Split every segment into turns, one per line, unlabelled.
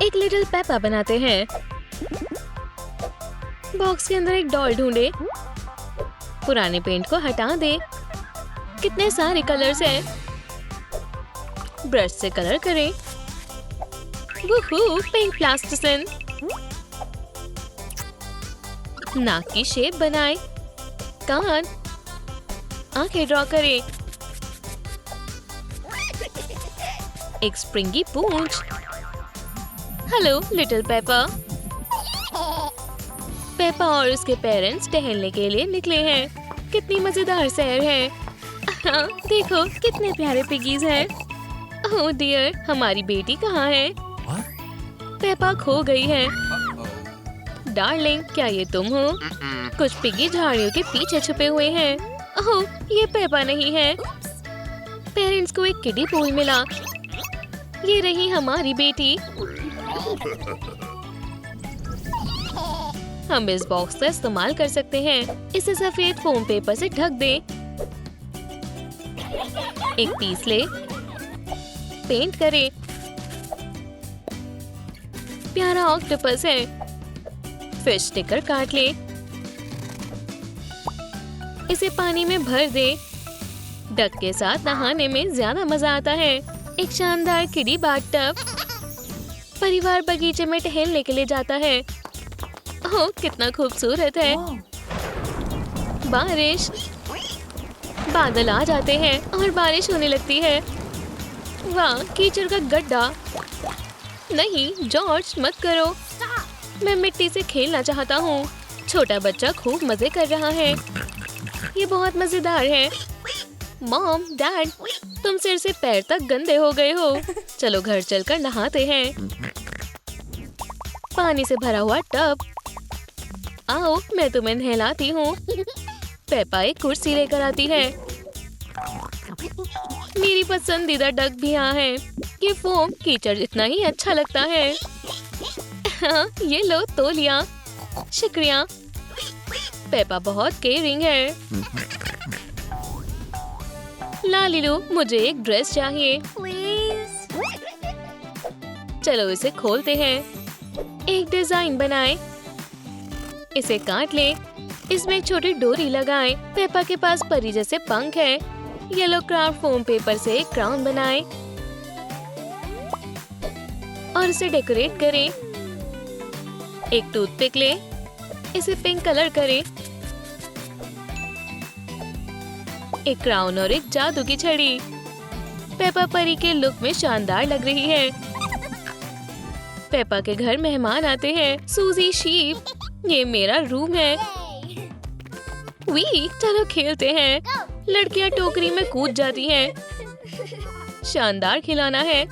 एक little Peppa बनाते हैं। बॉक्स के अंदर एक डॉल ढूंढे। पुराने पेंट को हटा दे। कितने सारे कलर्स हैं। ब्रश से कलर करें। वूहू, पिंक प्लास्टिसिन। नाक की शेप बनाएं। कान, आंखें ड्रॉ करें। एक स्प्रिंगी पूंछ। Hello little Peppa. पेपा और उसके पेरेंट्स टहलने के लिए निकले हैं। कितनी मजेदार सैर है। हाँ, देखो कितने प्यारे पिगीज हैं। ओह डियर, हमारी बेटी कहाँ है? पेपा खो गई है। डार्लिंग, क्या ये तुम हो? कुछ पिगी झाड़ियों के पीछे छुपे हुए हैं। ओह, ये पेपा नहीं है। पेरेंट्स को एक किडी पूल मिला। ये रही हमारी बेटी। हम इस बॉक्स का इस्तेमाल कर सकते हैं। इसे सफेद फोम पेपर से ढक दें। एक पीस ले। पेंट करें। प्यारा ऑक्टोपस है। फिश स्टिकर काट ले। इसे पानी में भर दे। डक के साथ नहाने में ज्यादा मजा आता है। एक शानदार किडी बाथटब। परिवार बगीचे में टहलने के लिए जाता है। ओह, कितना खूबसूरत है। बारिश। बादल आ जाते हैं और बारिश होने लगती है। वाह, कीचड़ का गड्ढा। नहीं जॉर्ज, मत करो। मैं मिट्टी से खेलना चाहता हूँ। छोटा बच्चा खूब मजे कर रहा है। ये बहुत मजेदार है। मॉम, डैड, तुम सिर से पैर तक गंदे हो गए हो। चलो घर चलकर नहाते हैं। पानी से भरा हुआ टब। आओ, मैं तुम्हें नहलाती हूँ। पेपा एक कुर्सी लेकर आती है। मेरी पसंदीदा डक भी यहाँ है। ये फोम कीचड़ जितना ही अच्छा लगता है। हाँ, ये लो तौलिया। शुक्रिया। पेपा बहुत केयरिंग है। लालिलू, मुझे एक ड्रेस चाहिए। चलो इसे खोलते हैं। एक डिजाइन बनाएं। इसे काट ले। इसमें एक छोटी डोरी लगाएं। पेपा के पास परी जैसे पंख है। येलो क्राफ्ट फोम पेपर से एक क्राउन बनाएं और इसे डेकोरेट करें। एक टूथपिक ले। इसे पिंक कलर करें। एक क्राउन और एक जादू की छड़ी। पेपा परी के लुक में शानदार लग रही है। पेपा के घर मेहमान आते हैं। सूजी शीप, ये मेरा रूम है। वी, चलो खेलते हैं। लड़कियां टोकरी में कूद जाती हैं। शानदार खिलौना है।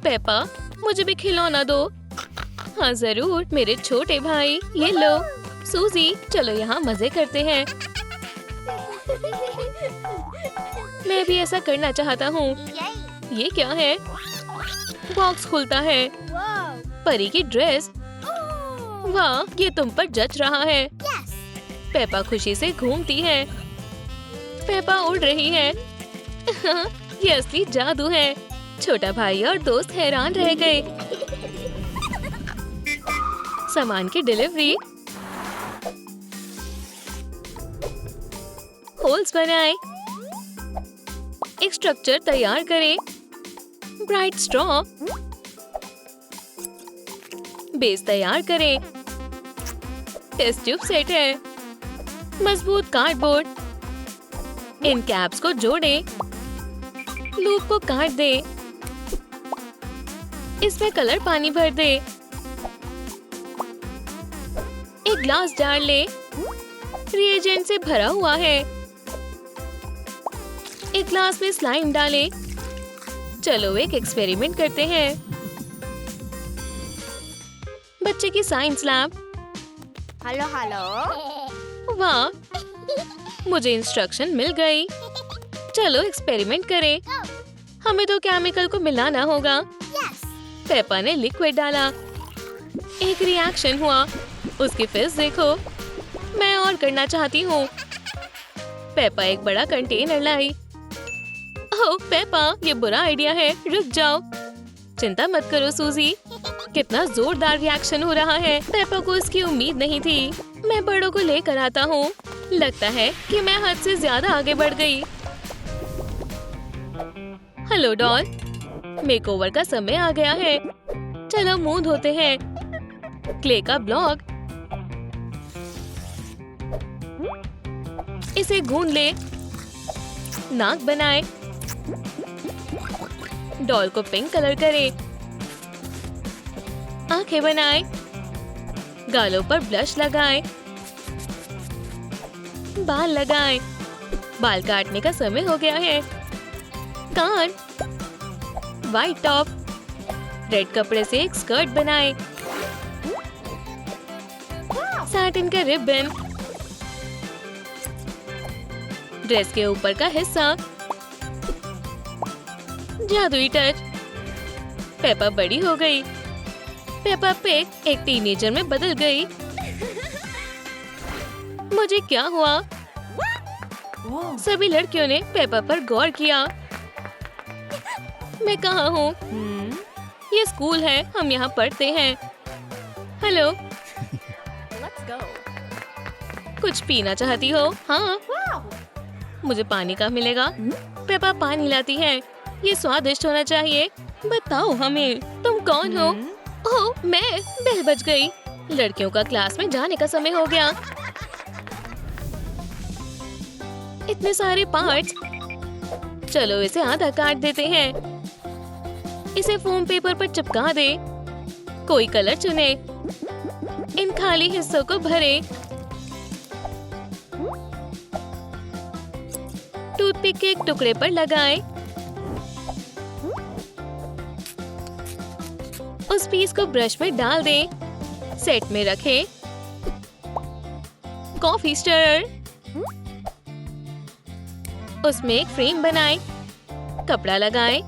पेपा, मुझे भी खिलौना दो। हाँ जरूर मेरे छोटे भाई, ये लो। सूजी, चलो यहाँ मजे करते हैं। मैं भी ऐसा करना चाहता हूँ। ये क्या है? बॉक्स खुलता है। परी की ड्रेस। वाह, ये तुम पर जच रहा है। पेपा खुशी से घूमती है। पेपा उड़ रही है। ये असली जादू है। छोटा भाई और दोस्त हैरान रह गए। सामान की डिलीवरी। होल्स बनाएं। एक स्ट्रक्चर तैयार करें। Bright straw. बेस तैयार करें। टेस्ट ट्यूब सेट है। मजबूत कार्डबोर्ड। इन कैप्स को जोड़ें। लूप को काट दे। इसमें कलर पानी भर दे। एक ग्लास जार ले। रिएजेंट से भरा हुआ है। एक ग्लास में स्लाइम डालें। चलो एक एक्सपेरिमेंट करते हैं। बच्चे की साइंस लैब।
Hello hello.
वाह, मुझे इंस्ट्रक्शन मिल गई। चलो एक्सपेरिमेंट करें। हमें तो केमिकल को मिलाना होगा। पेपा ने लिक्विड डाला। एक रिएक्शन हुआ। उसकी फिज देखो। मैं और करना चाहती हूँ। पेपा एक बड़ा कंटेनर लाई। ओह पेपा, ये बुरा आइडिया है। रुक जाओ। चिंता मत करो सूजी। कितना जोरदार रिएक्शन हो रहा है। पेपा को इसकी उम्मीद नहीं थी। मैं बड़ों को लेकर आता हूँ। लगता है कि मैं हद से ज्यादा आगे बढ़ गई। हेलो डॉल, मेकओवर का समय आ गया है। चलो मुंह धोते हैं। क्ले का ब्लॉक, इसे गूंद ले। नाक बनाए। डॉल को पिंक कलर करे। आंखें बनाए। गालों पर ब्लश लगाए। बाल लगाए। बाल काटने का समय हो गया है। कान, व्हाइट टॉप, रेड कपड़े से एक स्कर्ट बनाए। सैटिन का रिबन, ड्रेस के ऊपर का हिस्सा, जादुई टच। पेपा बड़ी हो गई। पेपा पिग एक टीनेजर में बदल गई। मुझे क्या हुआ? सभी लड़कियों ने पेपा पर गौर किया। मैं कहाँ हूँ? ये स्कूल है, हम यहाँ पढ़ते हैं। हेलो, कुछ पीना चाहती हो? हाँ। मुझे पानी कहाँ मिलेगा? पेपा पानी लाती है। ये स्वादिष्ट होना चाहिए। बताओ हमें, तुम कौन हो? ओह, मैं। बेल बज गई। लड़कियों का क्लास में जाने का समय हो गया। इतने सारे पार्ट्स। चलो इसे आधा काट देते हैं। इसे फोम पेपर पर चिपका दे। कोई कलर चुने। इन खाली हिस्सों को भरे। टूथपिक के एक टुकड़े पर लगाएं। उस पीस को ब्रश में डाल दें। सेट में रखें। कॉफी स्टरर, उसमें एक फ्रेम बनाएं। कपड़ा लगाएं।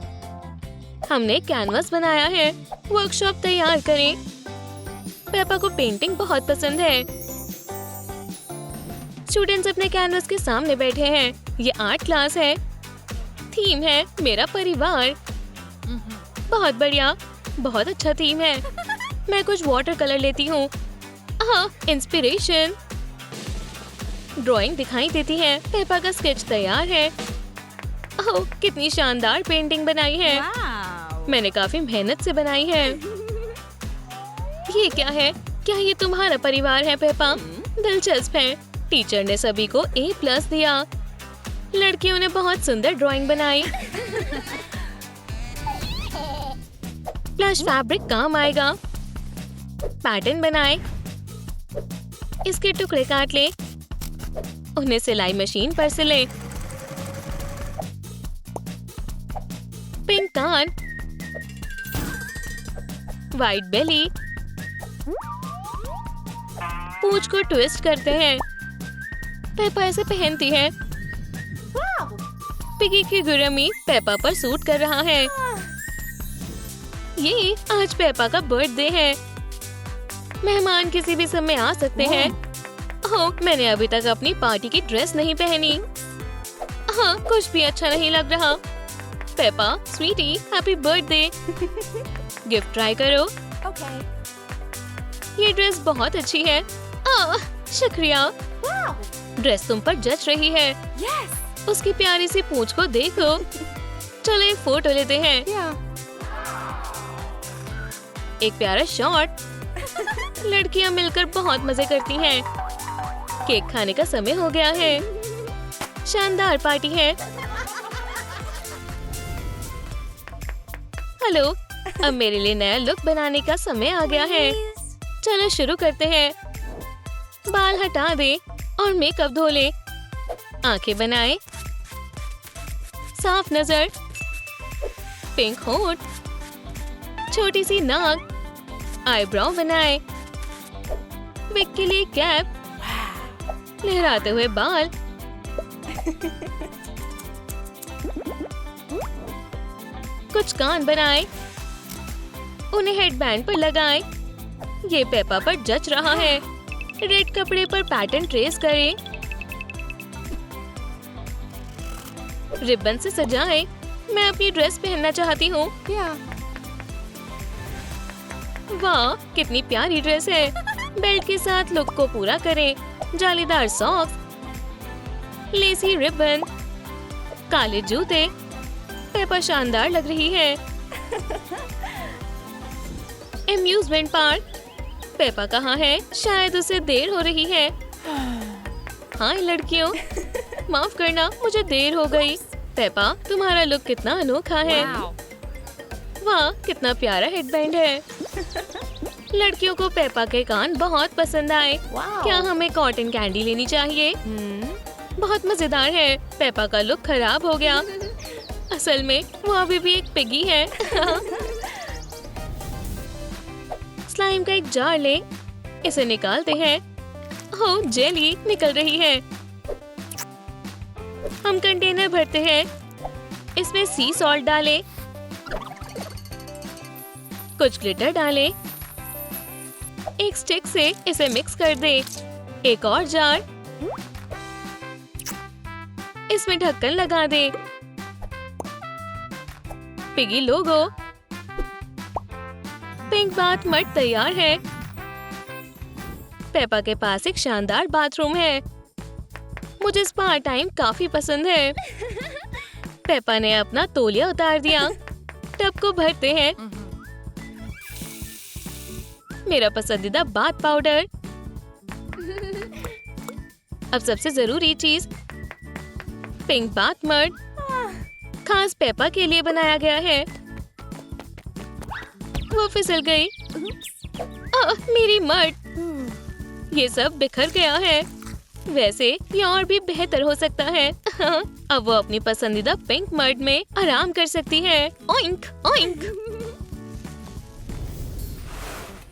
हमने कैनवास बनाया है। वर्कशॉप तैयार करें। पेपा को पेंटिंग बहुत पसंद है। स्टूडेंट्स अपने कैनवास के सामने बैठे हैं। ये आर्ट क्लास है। थीम है मेरा परिवार। बहुत बढ़िया, बहुत अच्छा थीम है। मैं कुछ वाटर कलर लेती हूँ। हाँ, इंस्पिरेशन। ड्राइंग दिखाई देती है। पेपा का स्केच तैयार है। ओह, कितनी शानदार पेंटिंग बनाई है। मैंने काफी मेहनत से बनाई है। ये क्या है? क्या ये तुम्हारा परिवार है पेपा? दिलचस्प है। टीचर ने सभी को A+ दिया। लड़कियों ने बहुत सुंदर ड्राइंग बनाई। प्लश फैब्रिक काम आएगा। पैटर्न बनाए। इसके टुकड़े काट ले। उन्हें सिलाई मशीन पर सिले। पिंक कान, व्हाइट बेली। पूंछ को ट्विस्ट करते हैं। पेपा इसे पहनती है। पिगी की गुरमी पेपा पर सूट कर रहा है। ये आज पेपा का बर्थडे है। मेहमान किसी भी समय आ सकते हैं। ओह, मैंने अभी तक अपनी पार्टी की ड्रेस नहीं पहनी। हाँ, कुछ भी अच्छा नहीं लग रहा। Peppa, sweetie, happy birthday. Gift try करो। ये ड्रेस बहुत अच्छी है। शुक्रिया। ड्रेस तुम पर जच रही है। उसकी प्यारी सी पूंछ को देखो। चलो एक फोटो लेते हैं। एक प्यारा शॉट। लड़कियां मिलकर बहुत मजे करती हैं। केक खाने का समय हो गया है। शानदार पार्टी है। हेलो, अब मेरे लिए नया लुक बनाने का समय आ गया है। चलो शुरू करते हैं। बाल हटा दे और मेकअप धो ले। आंखें बनाए। साफ नजर। पिंक होठ। छोटी सी नाक। आईब्रो बनाए। विग के लिए कैप। लहराते हुए बाल। कुछ कान बनाए। उन्हें हेडबैंड पर लगाएं। ये पेपा पर जच रहा है। रेड कपड़े पर पैटर्न ट्रेस करें। रिबन से सजाएं। मैं अपनी ड्रेस पहनना चाहती हूँ। वाह, कितनी प्यारी ड्रेस है। बेल्ट के साथ लुक को पूरा करें। जालीदार सॉक्स, लेसी रिबन, काले जूते। पेपा शानदार लग रही है। Amusement park. पेपा कहाँ है? शायद उसे देर हो रही है। हाय लड़कियों, माफ करना, मुझे देर हो गई। पेपा, तुम्हारा लुक कितना अनोखा है। वाह, कितना प्यारा हेडबैंड है। लड़कियों को पेपा के कान बहुत पसंद आए। क्या हमें कॉटन कैंडी लेनी चाहिए? बहुत मजेदार है। पेपा का लुक खराब हो गया। असल में वो अभी भी एक पिगी है। स्लाइम का एक जार ले, इसे निकालते हैं। ओह, जेली निकल रही है। हम कंटेनर भरते हैं। इसमें सी सॉल्ट डालें, कुछ ग्लिटर डालें। एक स्टिक से इसे मिक्स कर दे। एक और जार, इसमें ढक्कन लगा दे। पिगी लोगो। पिंक बाथ मट तैयार है। पेपा के पास एक शानदार बाथरूम है। मुझे स्पा टाइम काफी पसंद है। पेपा ने अपना तौलिया उतार दिया। टब को भरते हैं। मेरा पसंदीदा बाथ पाउडर। अब सबसे जरूरी चीज, पिंक बाथ मड, खास पेपा के लिए बनाया गया है। वो फिसल गई। मेरी मड। ये सब बिखर गया है। वैसे ये और भी बेहतर हो सकता है। अब वो अपनी पसंदीदा पिंक मड में आराम कर सकती है। Oink oink.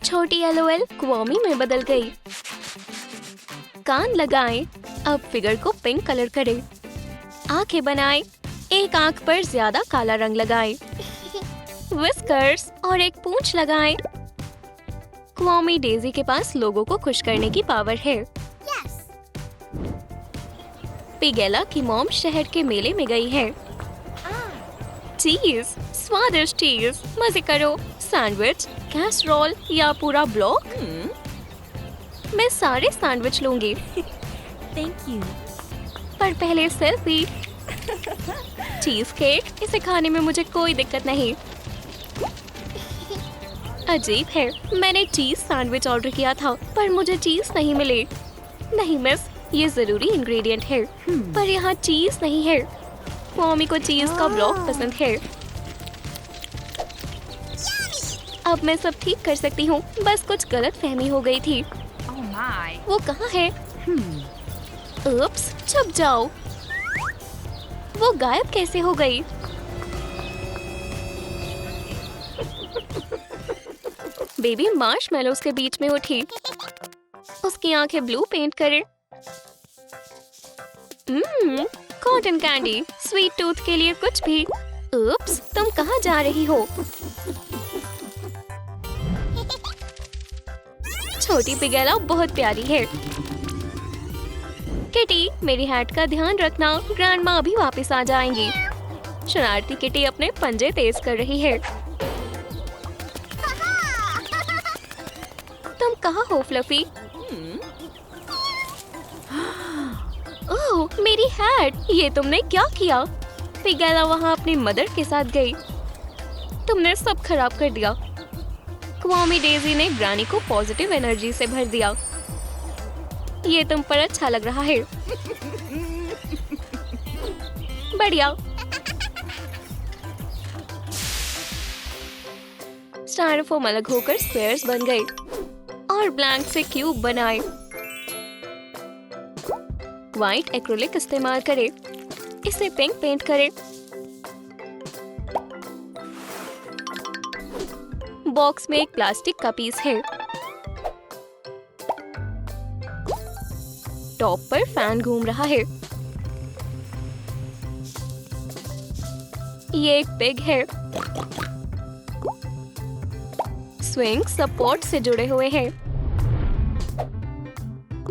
छोटी एलओएल क्वामी में बदल गई। कान लगाएं। अब फिगर को पिंक कलर करें। आंखें बनाएं। एक आंख पर ज्यादा काला रंग लगाएं। विस्कर्स और एक पूंछ लगाएं। क्वामी डेजी के पास लोगों को खुश करने की पावर है। पिगेला की मॉम शहर के मेले में गई है। चीज, स्वादिष्ट चीज, मजे करो। सैंडविच, कैसरोल या पूरा ब्लॉक? मैं सारे सैंडविच लूंगी।
Thank you.
पर पहले सेल्फी। चीज केक, इसे खाने में मुझे कोई दिक्कत नहीं। अजीब है, मैंने चीज सैंडविच ऑर्डर किया था पर मुझे चीज नहीं मिले। नहीं मिस, ये जरूरी इंग्रेडिएंट है पर यहाँ चीज नहीं है। मम्मी को चीज का ब्लॉक पसंद है। अब मैं सब ठीक कर सकती हूँ। बस कुछ गलत फहमी हो गई थी। वो कहाँ है? उप्स, छुप जाओ। वो गायब कैसे हो गई? बेबी मार्शमैलोज के बीच में उठी। उसकी आंखें ब्लू पेंट करें। कॉटन कैंडी, स्वीट टूथ के लिए कुछ भी। उप्स, तुम कहाँ जा रही हो? छोटी पिगेला बहुत प्यारी है। किटी, मेरी हैट का ध्यान रखना, ग्रैंडमा अभी वापस आ जाएंगी। शरारती किटी अपने पंजे तेज कर रही है। तुम कहाँ हो फ्लफी? ओह, मेरी हैट, ये तुमने क्या किया? पिगेला वहाँ अपनी मदर के साथ गई। तुमने सब खराब कर दिया। क्वामी डेजी ने ग्रानी को पॉजिटिव एनर्जी से भर दिया। ये तुम पर अच्छा लग रहा है। बढ़िया। स्टाइरोफोम अलग होकर स्क्वायर्स बन गए और ब्लैंक से क्यूब बनाए। व्हाइट एक्रिलिक इस्तेमाल करें। इसे पिंक पेंट करें। बॉक्स में एक प्लास्टिक का पीस है। टॉप पर फैन घूम रहा है। ये एक पिग है। स्विंग सपोर्ट से जुड़े हुए हैं।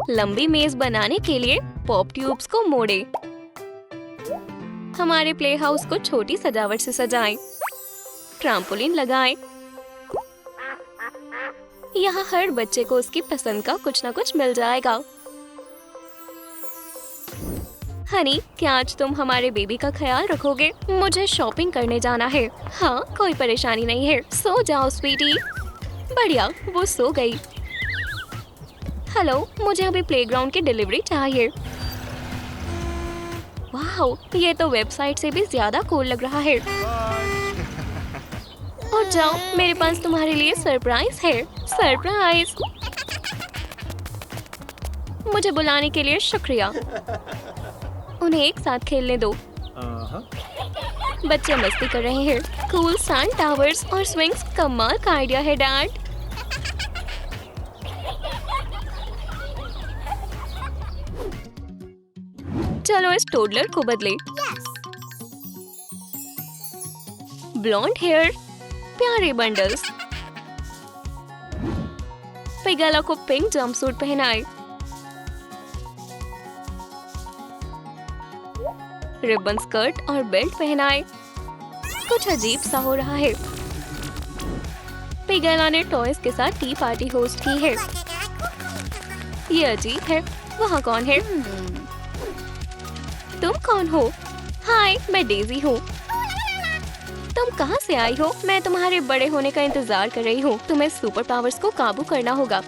लंबी मेज बनाने के लिए पॉप ट्यूब्स को मोड़े। हमारे प्ले हाउस को छोटी सजावट से सजाएं। ट्रैम्पोलिन लगाएं। यहाँ हर बच्चे को उसकी पसंद का कुछ ना कुछ मिल जाएगा। हनी, क्या आज तुम हमारे बेबी का ख्याल रखोगे? मुझे शॉपिंग करने जाना है। हाँ, कोई परेशानी नहीं है। सो जाओ स्वीटी। बढ़िया, वो सो गई। हेलो, मुझे अभी प्लेग्राउंड की डिलीवरी चाहिए। वाह, ये तो वेबसाइट से भी ज्यादा कूल लग रहा है। और जाओ, मेरे पास तुम्हारे लिए सरप्राइज है। सरप्राइज। मुझे बुलाने के लिए शुक्रिया। उन्हें एक साथ खेलने दो। बच्चे मस्ती कर रहे हैं। कूल सैंड टावर्स और स्विंग्स कमाल का आइडिया है डैड। चलो इस टोडलर को बदले। ब्लॉन्ड हेयर, प्यारे बंडल्स। पिगला को पिंक जंपसूट पहनाए। रिबन स्कर्ट और बेल्ट पहनाए। कुछ अजीब सा हो रहा है। पिगला ने टॉयज के साथ टी पार्टी होस्ट की है। ये अजीब है। वहाँ कौन है? तुम कौन हो? हाय, मैं डेजी हूँ। तुम कहाँ से आई हो? मैं तुम्हारे बड़े होने का इंतजार कर रही हूँ। तुम्हें सुपर पावर्स को काबू करना होगा।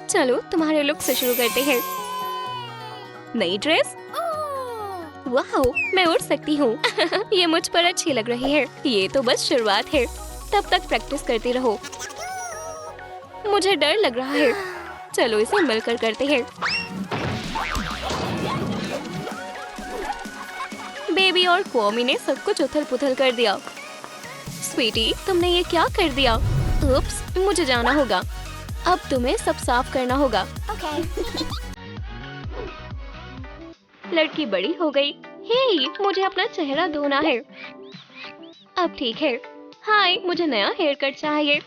चलो तुम्हारे लुक से शुरू करते हैं। नई ड्रेस? वाह, मैं उड़ सकती हूँ। ये मुझ पर अच्छी लग रही है। ये तो बस शुरुआत है। तब तक प्रैक्टिस करती रहो। मुझे डर लग रहा है। चलो इसे मिलकर करते हैं। बेबी और क्वामी ने सब कुछ उथल-पुथल कर दिया। स्वीटी, तुमने ये क्या कर दिया? उप्स, मुझे जाना होगा। अब तुम्हें सब साफ करना होगा। लड़की बड़ी हो गई। हे, मुझे अपना चेहरा धोना है। अब ठीक है। हाय, मुझे नया हेयर कट चाहिए।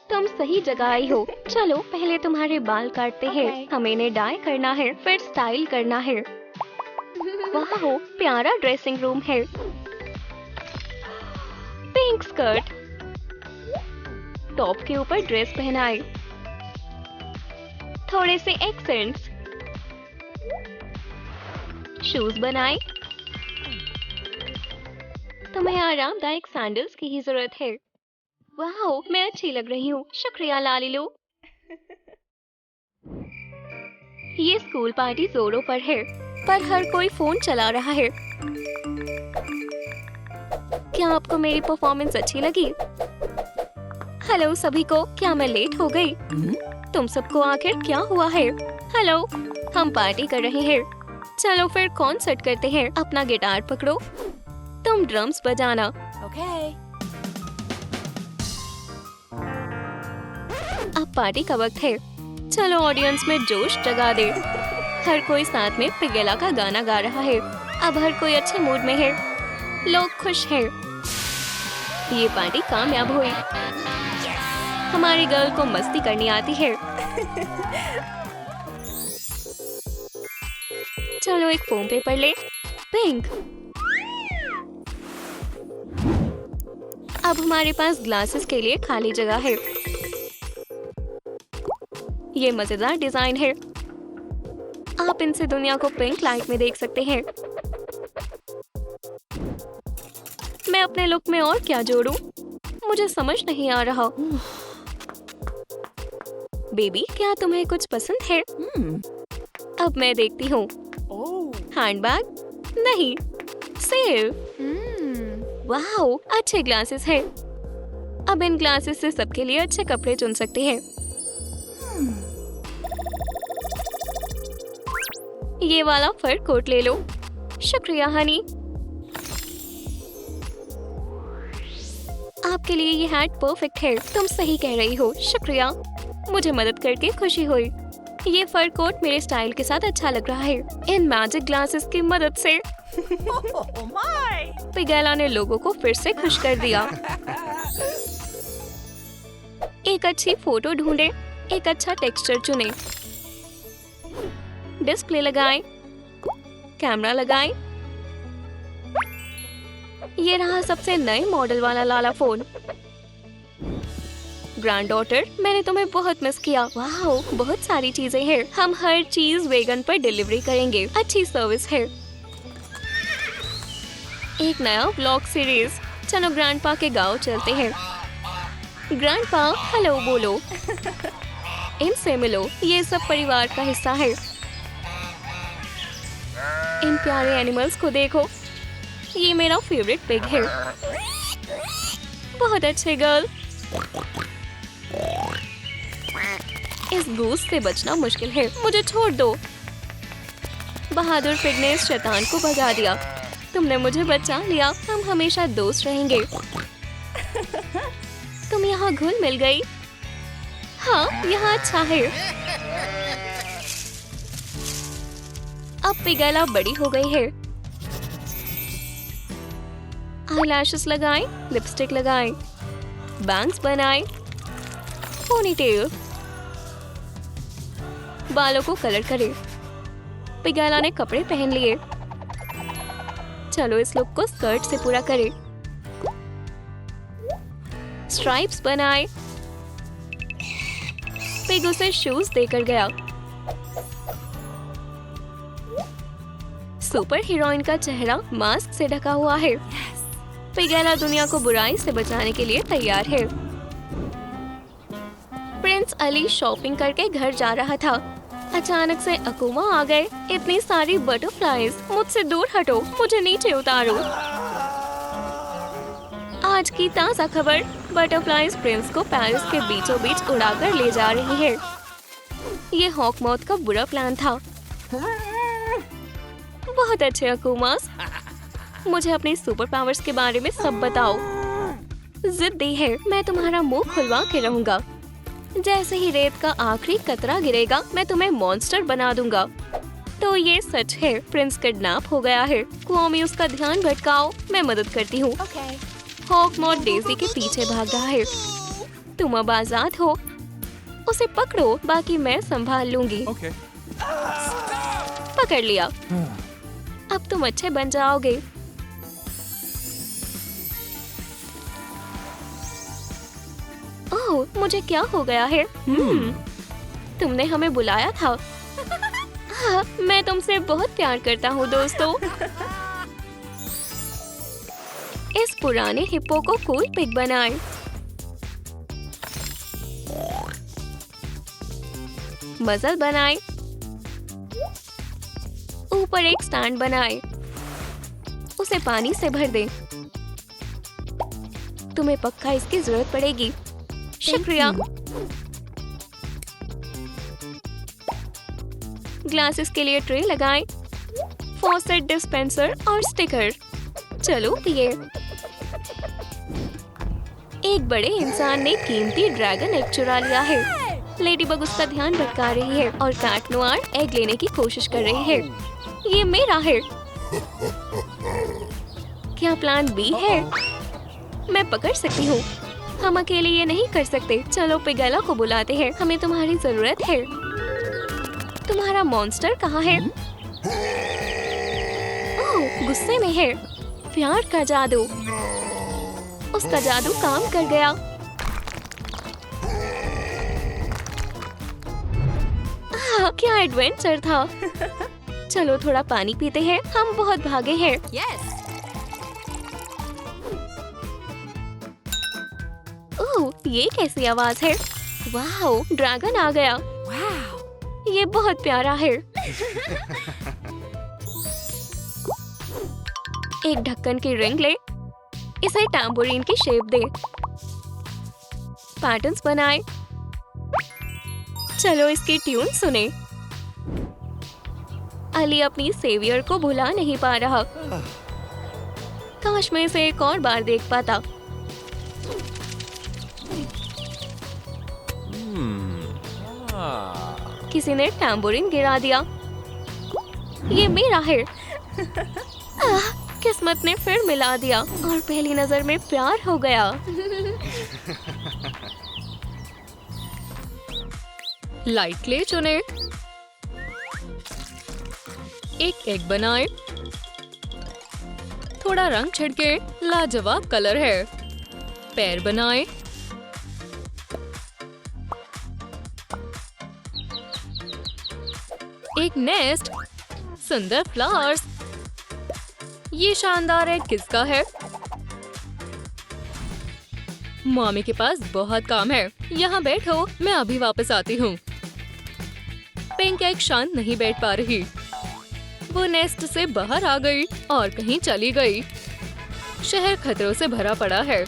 तुम सही जगह आई हो। चलो पहले तुम्हारे बाल काटते हैं। हमें इन्हें डाई करना है, फिर स्टाइल करना है। वाह, प्यारा ड्रेसिंग रूम है। पिंक स्कर्ट, टॉप के ऊपर ड्रेस पहनाए। थोड़े से एक्सेंट्स, शूज बनाए। तुम्हें आरामदायक सैंडल्स की ही जरूरत है। वाह, मैं अच्छी लग रही हूँ। शुक्रिया लालीलू। ये स्कूल पार्टी जोरों पर है, पर हर कोई फोन चला रहा है। क्या आपको मेरी परफॉर्मेंस अच्छी लगी? हेलो सभी को, क्या मैं लेट हो गई? तुम सबको आखिर क्या हुआ है? हेलो, हम पार्टी कर रहे हैं। चलो फिर कॉन्सर्ट करते हैं। अपना गिटार पकड़ो, तुम ड्रम्स बजाना।
Okay.
अब पार्टी का वक्त है। चलो ऑडियंस में जोश जगा दे। हर कोई साथ में पिगेला का गाना गा रहा है। अब हर कोई अच्छे मूड में है। लोग खुश हैं। ये पार्टी कामयाब हुई। हमारी गर्ल को मस्ती करनी आती है। चलो एक फोम पेपर ले। पिंक। अब हमारे पास ग्लासेस के लिए खाली जगह है। ये मजेदार डिजाइन है। आप इनसे दुनिया को पिंक लाइट में देख सकते हैं। मैं अपने लुक में और क्या जोड़ूं? मुझे समझ नहीं आ रहा। बेबी, क्या तुम्हें कुछ पसंद है? अब मैं देखती हूँ। हैंडबैग? नहीं, सेब। वाह, अच्छे ग्लासेस हैं। अब इन ग्लासेस से सबके लिए अच्छे कपड़े चुन सकते हैं। ये वाला फर कोट ले लो। शुक्रिया हनी। आपके लिए ये हैट परफेक्ट है। तुम सही कह रही हो। शुक्रिया, मुझे मदद करके खुशी हुई। ये फर कोट मेरे स्टाइल के साथ अच्छा लग रहा है, इन मैजिक ग्लासेस की मदद से। पिगेला ने लोगों को फिर से खुश कर दिया। एक अच्छी फोटो ढूंढे, एक अच्छा टेक्सचर चुने। डिस्प्ले लगाएं, कैमरा लगाएं। ये रहा सबसे नए मॉडल वाला लाला फोन। ग्रैंड डॉटर, मैंने तुम्हें बहुत मिस किया। वाह, बहुत सारी चीजें हैं। हम हर चीज वेगन पर डिलीवरी करेंगे। अच्छी सर्विस है। एक नया व्लॉग सीरीज। चलो ग्रैंडपा के गांव चलते हैं। ग्रैंडपा, हेलो बोलो। इनसे मिलो, ये सब परिवार का हिस्सा है। इन प्यारे एनिमल्स को देखो। ये मेरा फेवरेट पिग है। बहुत अच्छे गर्ल। इस गूस से बचना मुश्किल है, मुझे छोड़ दो। बहादुर पिग ने इस शैतान को भगा दिया। तुमने मुझे बचा लिया। हम हमेशा दोस्त रहेंगे। तुम यहाँ घुल मिल गई। हाँ, यहाँ अच्छा है। अब पिगला बड़ी हो गई है। आईलैशेस लगाएं, लिपस्टिक लगाएं, बैंग्स बनाएं, पोनीटेल, बालों को कलर करें। पिगला ने कपड़े पहन लिए। चलो इस लुक को स्कर्ट से पूरा करें। स्ट्राइप्स बनाएं। पिग उसे शूज देकर गया। सुपर हीरोइन का चेहरा मास्क से ढका हुआ है। पिगला दुनिया को बुराई से बचाने के लिए तैयार है। प्रिंस अली शॉपिंग करके घर जा रहा था। अचानक से अकुमा आ गए। इतनी सारी बटरफ्लाईज, मुझसे दूर हटो, मुझे नीचे उतारो। आज की ताजा खबर, बटरफ्लाईज प्रिंस को पेरिस के बीचों बीच उड़ाकर ले जा रही है। ये हॉकमॉथ का बुरा प्लान था। बहुत अच्छे अकुमास, मुझे अपने सुपर पावर्स के बारे में सब बताओ। जिद्दी है, मैं तुम्हारा मुंह खुलवा के रहूंगा। जैसे ही रेत का आखिरी कतरा गिरेगा, मैं तुम्हें मॉन्स्टर बना दूंगा। तो ये सच है, प्रिंस किडनैप हो गया है। क्वामी उसका ध्यान भटकाओ, मैं मदद करती हूँ। हॉकमॉथ डेज़ी के पीछे भाग रहा है। तुम अब आजाद हो। उसे पकड़ो, बाकी मैं संभाल लूंगी। पकड़ लिया। अब तुम अच्छे बन जाओगे। ओह, मुझे क्या हो गया है? तुमने हमें बुलाया था। हाँ, मैं तुमसे बहुत प्यार करता हूँ दोस्तों। इस पुराने हिप्पो को कूल पिग बनाएं। मजल बनाएं। ऊपर एक स्टैंड बनाएं। उसे पानी से भर दें। तुम्हें पक्का इसकी जरूरत पड़ेगी। शुक्रिया। ग्लासेस के लिए ट्रे लगाएं, फॉसेट डिस्पेंसर और स्टिकर। चलो पिए। एक बड़े इंसान ने कीमती ड्रैगन एग चुरा लिया है। लेडीबग उसका ध्यान भटका रही है और कैट नोआर एग लेने की कोशिश कर रही है। ये मेरा है। क्या प्लान बी है? मैं पकड़ सकती हूँ। हम अकेले ये नहीं कर सकते। चलो पिगला को बुलाते हैं, हमें तुम्हारी जरूरत है। तुम्हारा मॉन्स्टर कहाँ है? ओह, गुस्से में है। प्यार का जादू। उसका जादू काम कर गया। क्या एडवेंचर था। चलो थोड़ा पानी पीते हैं, हम बहुत भागे हैं। ओह, ये कैसी आवाज है? वाह, ड्रैगन आ गया। ये बहुत प्यारा है। एक ढक्कन की रिंग ले, इसे टैम्बोरिन की शेप दे। पैटर्न्स बनाए। चलो इसकी ट्यून सुने। अली अपनी सेवियर को भुला नहीं पा रहा। काश मैं इसे एक और बार देख पाता। किसी ने टैम्बोरिन गिरा दिया। ये मेरा है। किस्मत ने फिर मिला दिया और पहली नजर में प्यार हो गया। लाइट क्ले चुने। एक एग बनाए। थोड़ा रंग छिड़के। लाजवाब कलर है। पैर बनाए। एक नेस्ट, सुंदर फ्लावर्स। ये शानदार है, किसका है? मम्मी के पास बहुत काम है। यहाँ बैठो, मैं अभी वापस आती हूँ। पिंक एक शांत नहीं बैठ पा रही। वो नेस्ट से बाहर आ गई और कहीं चली गई। शहर खतरों से भरा पड़ा है।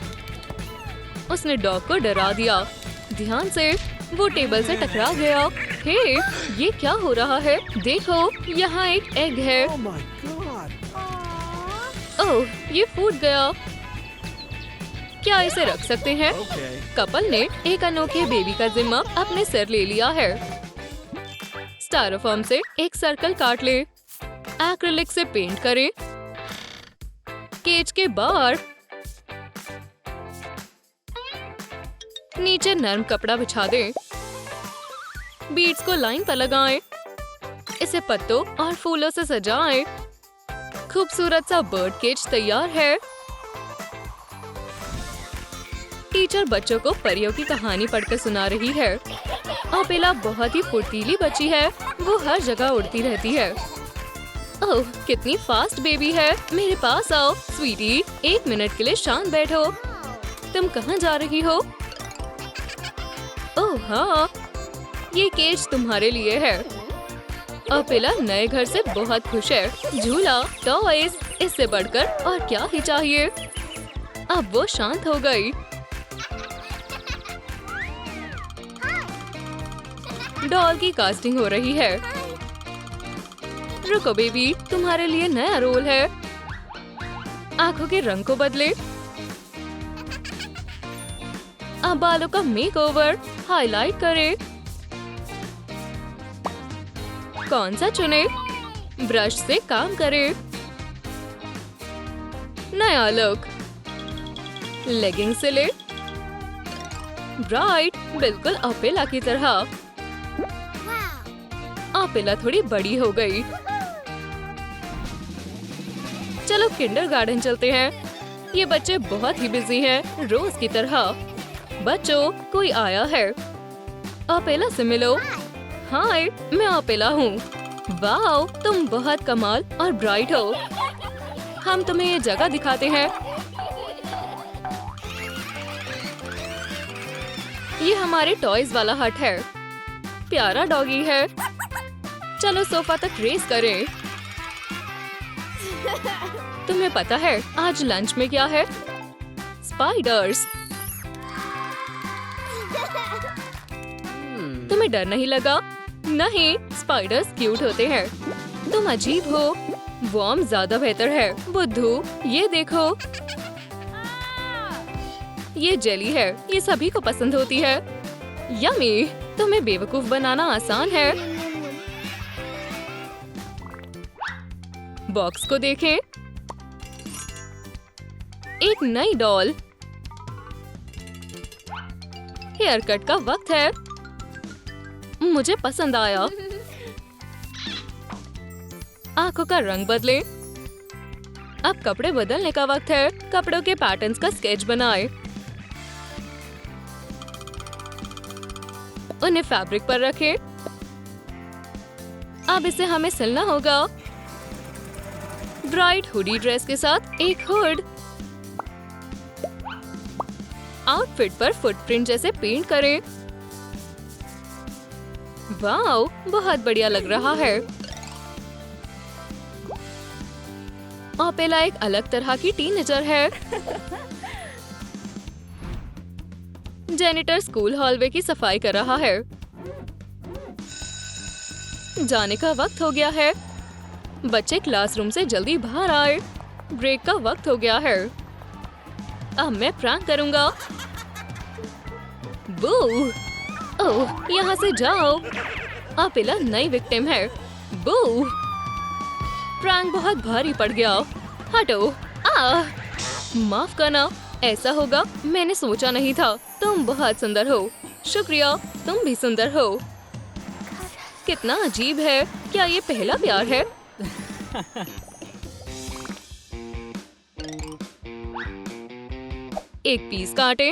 उसने डॉग को डरा दिया। ध्यान से, वो टेबल से टकरा गया। हे, ये क्या हो रहा है? देखो, यहाँ एक एग है।
Oh my God!
ओह, ये फूट गया। क्या इसे रख सकते हैं?
Okay.
कपल ने एक अनोखे बेबी का जिम्मा अपने सिर ले लिया है। स्टायरोफोम से एक सर्कल काट ले। एक्रिलिक से पेंट करें। केज के बाहर नीचे नरम कपड़ा बिछा दें। बीड्स को लाइन पर लगाएं। इसे पत्तों और फूलों से सजाएं। खूबसूरत सा बर्ड केज तैयार है। टीचर बच्चों को परियों की कहानी पढ़कर सुना रही है। अपेला बहुत ही फुर्तीली बच्ची है। वो हर जगह उड़ती रहती है। ओह, कितनी फास्ट बेबी है। मेरे पास आओ स्वीटी, 1 मिनट के लिए शांत बैठो। तुम कहाँ जा रही हो? ओह हाँ, ये केज तुम्हारे लिए है। अपेला नए घर से बहुत खुश है। झूला, टॉयज, इससे बढ़कर और क्या ही चाहिए। अब वो शांत हो गई। डॉल की कास्टिंग हो रही है। रुको बेबी, तुम्हारे लिए नया रोल है। आंखों के रंग को बदले। अब बालों का मेकओवर, हाईलाइट करें। कौन सा चुने? ब्रश से काम करें। नया लुक। लेगिंग से ले। ब्राइट, बिल्कुल अपेला की तरह। अपेला थोड़ी बड़ी हो गई। चलो किंडरगार्टन चलते हैं। ये बच्चे बहुत ही बिजी हैं, रोज की तरह। बच्चों, कोई आया है। अपेला से मिलो। हाय, मैं अपेला हूँ। वाओ, तुम बहुत कमाल और ब्राइट हो। हम तुम्हें ये जगह दिखाते हैं। ये हमारे टॉयज वाला हट है। प्यारा डॉगी है। चलो सोफा तक रेस करें। तुम्हें पता है आज लंच में क्या है? स्पाइडर्स। तुम्हें डर नहीं लगा? नहीं, स्पाइडर्स क्यूट होते हैं। तुम अजीब हो। वॉर्म ज्यादा बेहतर है। बुद्धू, ये देखो। ये जेली है। ये सभी को पसंद होती है। यम्मी, तुम्हें बेवकूफ बनाना आसान है। बॉक्स को देखें। एक नई डॉल। हेयर कट का वक्त है। मुझे पसंद आया। आंखों का रंग बदलें। अब कपड़े बदलने का वक्त है। कपड़ों के पैटर्न्स का स्केच बनाएं। उन्हें फैब्रिक पर रखें। अब इसे हमें सिलना होगा। ब्राइट हुडी ड्रेस के साथ एक हुड। आउटफिट पर फुटप्रिंट जैसे पेंट करें। वाओ, बहुत बढ़िया लग रहा है। अपेला एक अलग तरह की टीनेजर है। जेनिटर स्कूल हॉलवे की सफाई कर रहा है। जाने का वक्त हो गया है। बच्चे क्लासरूम से जल्दी बाहर आए। ब्रेक का वक्त हो गया है। अब मैं प्रैंक करूंगा। बू! ओह, यहाँ से जाओ। अपेला नई विक्टिम है। बू! प्रैंक बहुत भारी पड़ गया। हटो। माफ करना, ऐसा होगा मैंने सोचा नहीं था। तुम बहुत सुंदर हो। शुक्रिया, तुम भी सुंदर हो। कितना अजीब है। क्या ये पहला प्यार है? एक पीस काटे।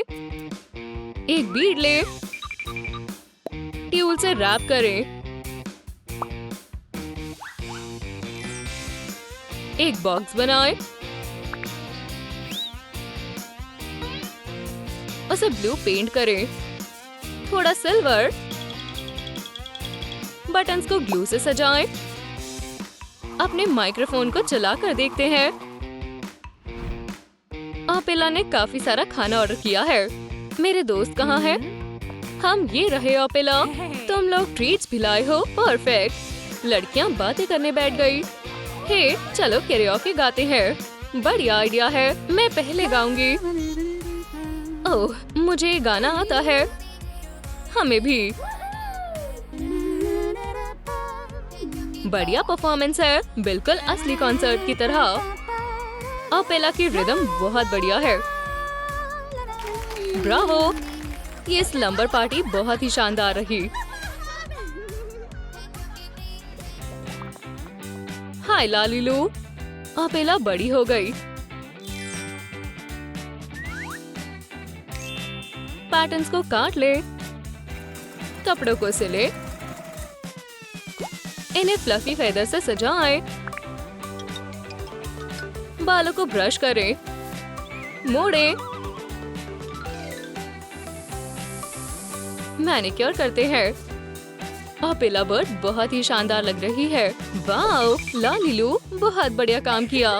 एक बीड ले। ट्यूल से रैप करें। एक बॉक्स बनाएं। उसे ब्लू पेंट करें। थोड़ा सिल्वर। बटन्स को ग्लू से सजाएं। अपने माइक्रोफोन को चलाकर देखते हैं। अपेला ने काफी सारा खाना ऑर्डर किया है। मेरे दोस्त कहाँ हैं? हम ये रहे अपेला। तुम लोग ट्रीट्स भी लाए हो। परफेक्ट। लड़कियां बातें करने बैठ गई। हे, चलो कैरियोके गाते हैं। बढ़िया आइडिया है। मैं पहले गाऊंगी। ओह, मुझे गाना आता है। हमें भी। बढ़िया परफॉर्मेंस है, बिल्कुल असली कॉन्सर्ट की तरह। अपेला की रिदम बहुत बढ़िया है। ब्रावो! ये स्लम्बर पार्टी बहुत ही शानदार रही। हाय लालीलू। अपेला बड़ी हो गई। पैटर्न्स को काट ले। कपड़ों को सिले। इन्हें फ्लफी फेदर से सजाएं। बालों को ब्रश करें। मोड़ें। मैनिक्योर करते हैं। अपेला बर्ड बहुत ही शानदार लग रही है। वाओ, लालीलू, बहुत बढ़िया काम किया।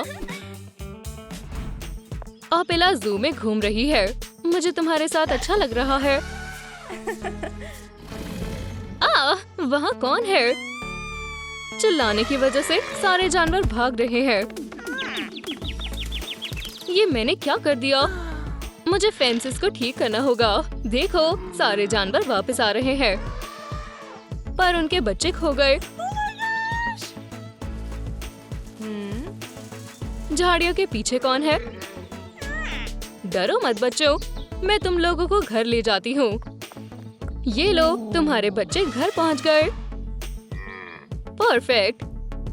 अपेला जू में घूम रही है। मुझे तुम्हारे साथ अच्छा लग रहा है। वहाँ कौन है? चिल्लाने की वजह से सारे जानवर भाग रहे हैं। ये मैंने क्या कर दिया? मुझे फेंसेस को ठीक करना होगा। देखो, सारे जानवर वापस आ रहे हैं, पर उनके बच्चे खो गए। झाड़ियों के पीछे कौन है? डरो मत बच्चों, मैं तुम लोगों को घर ले जाती हूँ। ये लो, तुम्हारे बच्चे घर पहुँच गए। परफेक्ट।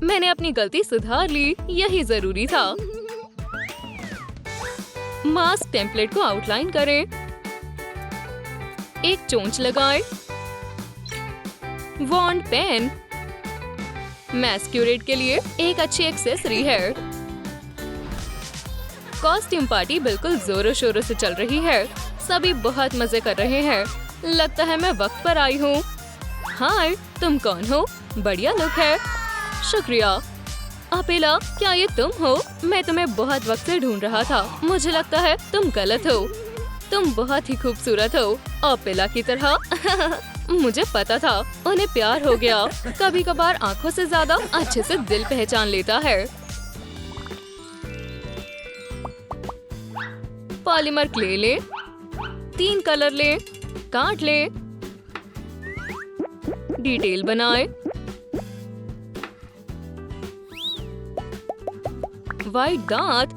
मैंने अपनी गलती सुधार ली। यही जरूरी था। मास्क टेम्पलेट को आउटलाइन करें। एक चोंच लगाएं। वॉन्ड पेन मैस्क्यूरेट के लिए एक अच्छी एक्सेसरी है। कॉस्ट्यूम पार्टी बिल्कुल जोरों शोरों से चल रही है। सभी बहुत मजे कर रहे हैं। लगता है मैं वक्त पर आई हूँ। हाय, तुम कौन हो? बढ़िया लुक है। शुक्रिया। अपेला, क्या ये तुम हो? मैं तुम्हें बहुत वक्त से ढूंढ रहा था। मुझे लगता है तुम गलत हो। तुम बहुत ही खूबसूरत हो, अपेला की तरह। मुझे पता था। उन्हें प्यार हो गया। कभी कभार आंखों से ज्यादा अच्छे से दिल पहचान लेता है। पॉलीमर क्ले ले। 3 कलर ले। काट ले। डिटेल बनाए। व्हाइट दांत।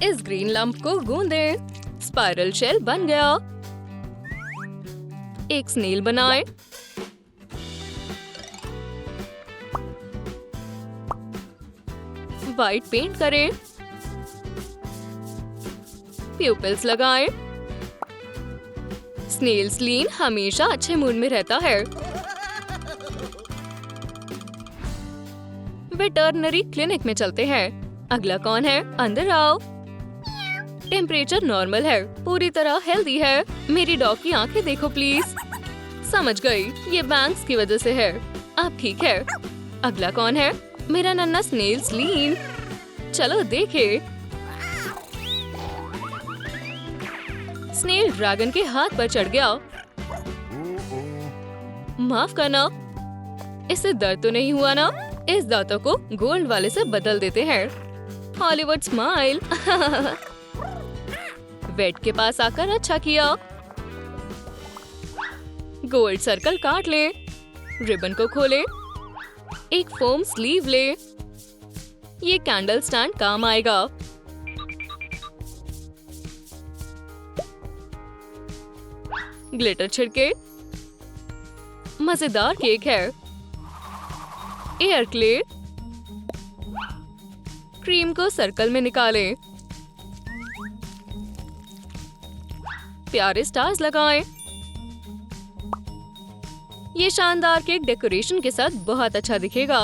इस ग्रीन लंप को गूंदे। स्पाइरल शेल बन गया। एक स्नेल बनाए। व्हाइट पेंट करें। प्यूपिल्स लगाएं। स्नेल स्लीन हमेशा अच्छे मूड में रहता है। वेटरनरी क्लिनिक में चलते हैं। अगला कौन है? अंदर आओ। टेम्परेचर नॉर्मल है, पूरी तरह हेल्दी है। मेरी डॉग की आंखें देखो प्लीज। समझ गई, ये बैंग्स की वजह से है। अब ठीक है। अगला कौन है? मेरा नन्हा स्नेल स्लीन। चलो देखे। स्नेल ड्रैगन के हाथ पर चढ़ गया। माफ करना, इससे दर्द तो नहीं हुआ ना? इस दांतों को गोल्ड वाले से बदल देते हैं। Hollywood smile. वेट के पास आकर अच्छा किया। गोल्ड सर्कल काट ले। रिबन को खोले। एक फोम स्लीव ले। ये कैंडल स्टैंड काम आएगा। ग्लिटर छिड़के। मजेदार केक है। Air clay. क्रीम को सर्कल में निकालें। प्यारे स्टार्स लगाएं। ये शानदार केक डेकोरेशन के साथ बहुत अच्छा दिखेगा।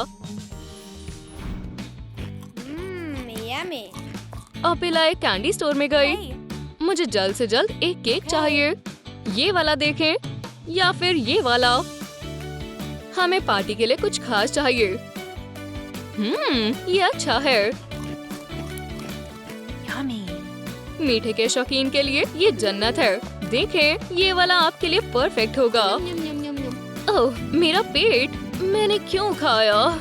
अपिला एक कैंडी स्टोर में गई।
Hey,
मुझे जल्द से जल्द एक केक चाहिए। ये वाला देखें या फिर ये वाला। हमें पार्टी के लिए कुछ खास चाहिए। ये अच्छा है।
yummy.
मीठे के शौकीन के लिए ये जन्नत है। देखें, ये वाला आपके लिए परफेक्ट होगा। ओह, मेरा पेट, मैंने क्यों खाया?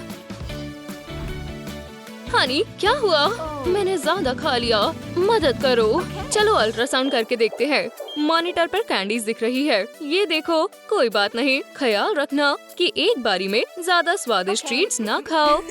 हनी, क्या हुआ? मैंने ज्यादा खा लिया। मदद करो। चलो अल्ट्रासाउंड करके देखते हैं। मॉनिटर पर कैंडीज दिख रही है। ये देखो, कोई बात नहीं। ख्याल रखना कि एक बारी में ज्यादा स्वादिष्ट ट्रीट्स ना खाओ।